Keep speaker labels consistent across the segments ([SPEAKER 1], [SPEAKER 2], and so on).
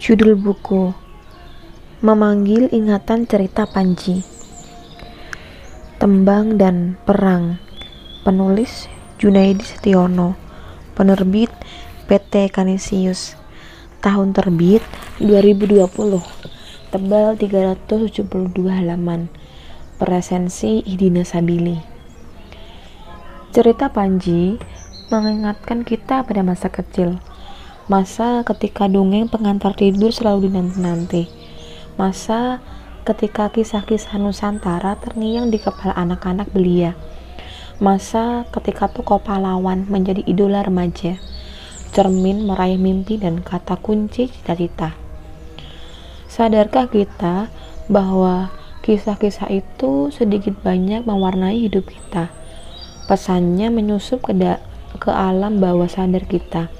[SPEAKER 1] Judul buku: Memanggil Ingatan Cerita Panji. Tembang dan Perang. Penulis Junaidi Setiono. Penerbit PT Kanisius. Tahun terbit 2020. Tebal 372 halaman. Presensi Idina Sabili. Cerita Panji mengingatkan kita pada masa kecil, masa ketika dongeng pengantar tidur selalu dinanti-nanti, masa ketika kisah-kisah Nusantara terngiang di kepala anak-anak belia, masa ketika tokoh pahlawan menjadi idola remaja, cermin meraih mimpi dan kata kunci cita-cita. Sadarkah kita bahwa kisah-kisah itu sedikit banyak mewarnai hidup kita? Pesannya menyusup ke alam bawah sadar kita.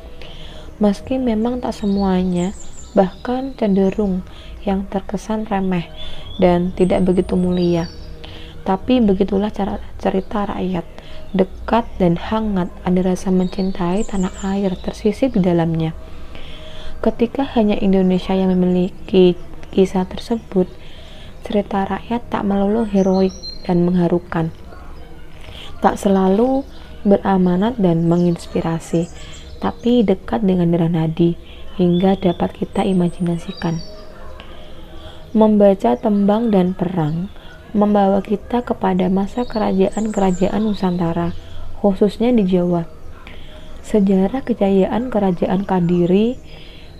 [SPEAKER 1] Meski memang tak semuanya, bahkan cenderung yang terkesan remeh dan tidak begitu mulia, tapi begitulah cerita rakyat, dekat dan hangat, ada rasa mencintai tanah air tersisip di dalamnya. Ketika hanya Indonesia yang memiliki kisah tersebut, cerita rakyat tak melulu heroik dan mengharukan, tak selalu beramanat dan menginspirasi, tapi dekat dengan darah nadi hingga dapat kita imajinasikan. Membaca Tembang dan Perang membawa kita kepada masa kerajaan-kerajaan Nusantara, khususnya di Jawa. Sejarah kejayaan Kerajaan Kadiri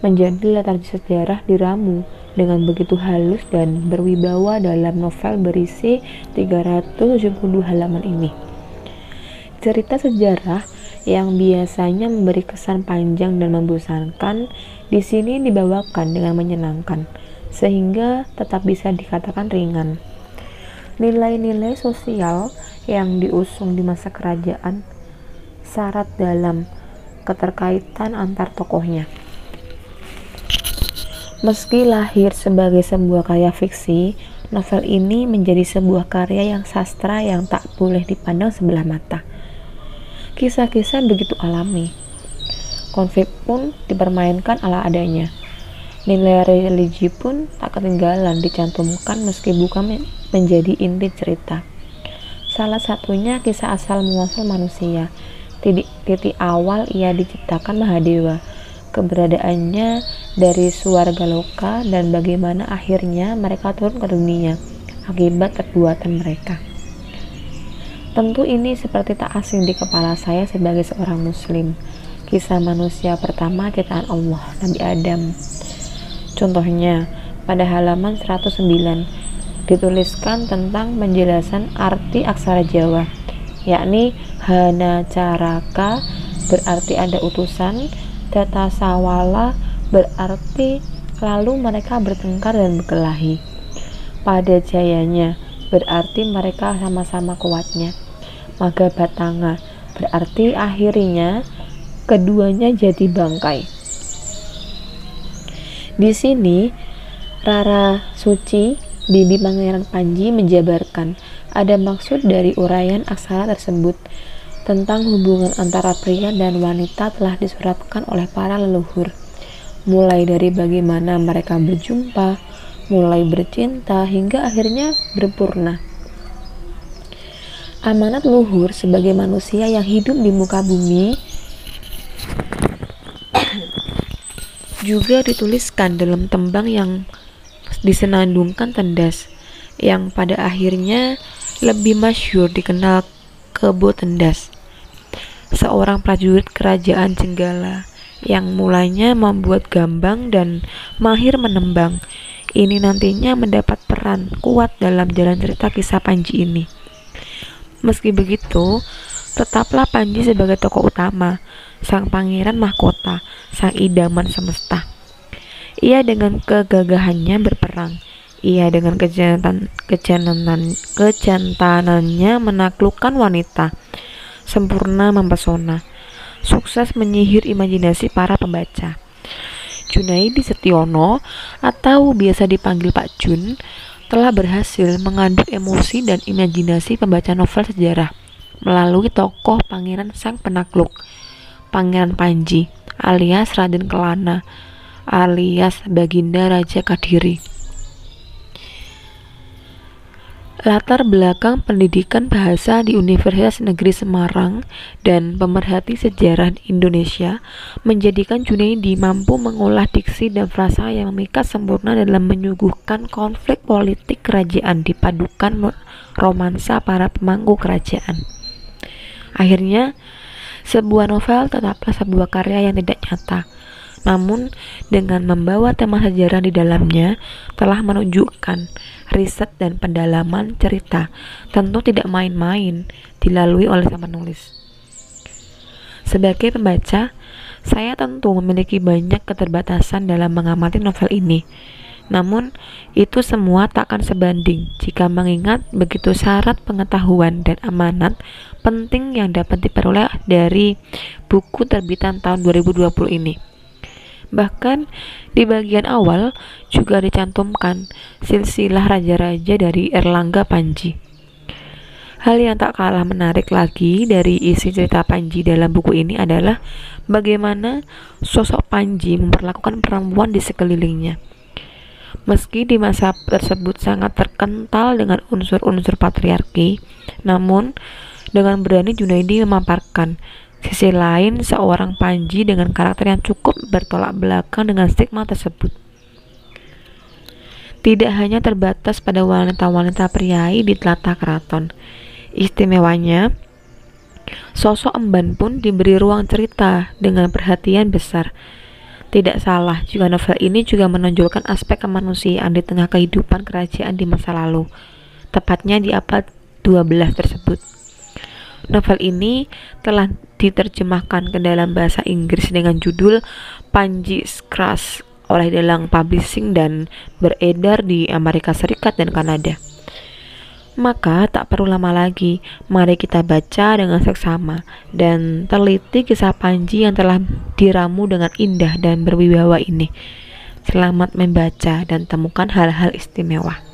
[SPEAKER 1] menjadi latar sejarah diramu dengan begitu halus dan berwibawa dalam novel berisi 372 halaman ini. Cerita sejarah yang biasanya memberi kesan panjang dan membosankan, di sini dibawakan dengan menyenangkan, sehingga tetap bisa dikatakan ringan. Nilai-nilai sosial yang diusung di masa kerajaan syarat dalam keterkaitan antar tokohnya. Meski lahir sebagai sebuah karya fiksi, novel ini menjadi sebuah karya yang sastra yang tak boleh dipandang sebelah mata. Kisah-kisah begitu alami, konflik pun dipermainkan ala adanya. Nilai religi pun tak ketinggalan dicantumkan meski bukan menjadi inti cerita. Salah satunya kisah asal muasal manusia. Titik awal ia diciptakan Mahadewa, keberadaannya dari Swarga Loka, dan bagaimana akhirnya mereka turun ke dunia akibat perbuatan mereka. Tentu ini seperti tak asing di kepala saya sebagai seorang muslim. Kisah manusia pertama ciptaan Allah, Nabi Adam. Contohnya, pada halaman 109 dituliskan tentang penjelasan arti aksara Jawa, yakni hana caraka berarti ada utusan, tata sawala berarti lalu mereka bertengkar dan berkelahi, pada jayanya berarti mereka sama-sama kuatnya, maga batanga berarti akhirnya keduanya jadi bangkai. Di sini Rara Suci, bibi Pangeran Panji, menjabarkan ada maksud dari uraian aksara tersebut tentang hubungan antara pria dan wanita telah disuratkan oleh para leluhur, mulai dari bagaimana mereka berjumpa, mulai bercinta hingga akhirnya berpurna. Amanat luhur sebagai manusia yang hidup di muka bumi juga dituliskan dalam tembang yang disenandungkan Tendas, yang pada akhirnya lebih masyhur dikenal Kebo Tendas, seorang prajurit kerajaan Jenggala yang mulanya membuat gambang dan mahir menembang. Ini nantinya mendapat peran kuat dalam jalan cerita kisah Panji ini. Meski begitu, tetaplah Panji sebagai tokoh utama, sang pangeran mahkota, sang idaman semesta. Ia dengan kegagahannya berperang, ia dengan kejantanannya menaklukkan wanita, sempurna mempesona, sukses menyihir imajinasi para pembaca. Junaidi Setiono, atau biasa dipanggil Pak Jun, telah berhasil mengaduk emosi dan imajinasi pembaca novel sejarah melalui tokoh pangeran sang penakluk, Pangeran Panji alias Raden Kelana, alias Baginda Raja Kadiri. Latar belakang pendidikan bahasa di Universitas Negeri Semarang dan pemerhati sejarah Indonesia menjadikan Junaidi mampu mengolah diksi dan frasa yang memikat sempurna dalam menyuguhkan konflik politik kerajaan dipadukan romansa para pemangku kerajaan. Akhirnya, sebuah novel tetaplah sebuah karya yang tidak nyata, namun dengan membawa tema sejarah di dalamnya telah menunjukkan riset dan pendalaman cerita tentu tidak main-main dilalui oleh sang penulis. Sebagai pembaca, saya tentu memiliki banyak keterbatasan dalam mengamati novel ini. Namun, itu semua takkan sebanding jika mengingat begitu syarat pengetahuan dan amanat penting yang dapat diperoleh dari buku terbitan tahun 2020 ini. Bahkan di bagian awal juga dicantumkan silsilah raja-raja dari Erlangga Panji. Hal yang tak kalah menarik lagi dari isi cerita Panji dalam buku ini adalah bagaimana sosok Panji memperlakukan perempuan di sekelilingnya. Meski di masa tersebut sangat terkental dengan unsur-unsur patriarki, namun dengan berani Junaidi memaparkan sisi lain seorang Panji dengan karakter yang cukup bertolak belakang dengan stigma tersebut. Tidak hanya terbatas pada wanita-wanita priai di tlatah keraton. Istimewanya, sosok emban pun diberi ruang cerita dengan perhatian besar. Tidak salah jika novel ini juga menonjolkan aspek kemanusiaan di tengah kehidupan kerajaan di masa lalu, tepatnya di abad 12 tersebut. Novel ini telah diterjemahkan ke dalam bahasa Inggris dengan judul Panji Scratch oleh Dalang Publishing dan beredar di Amerika Serikat dan Kanada. Maka tak perlu lama lagi, mari kita baca dengan seksama dan teliti kisah Panji yang telah diramu dengan indah dan berwibawa ini. Selamat membaca dan temukan hal-hal istimewa.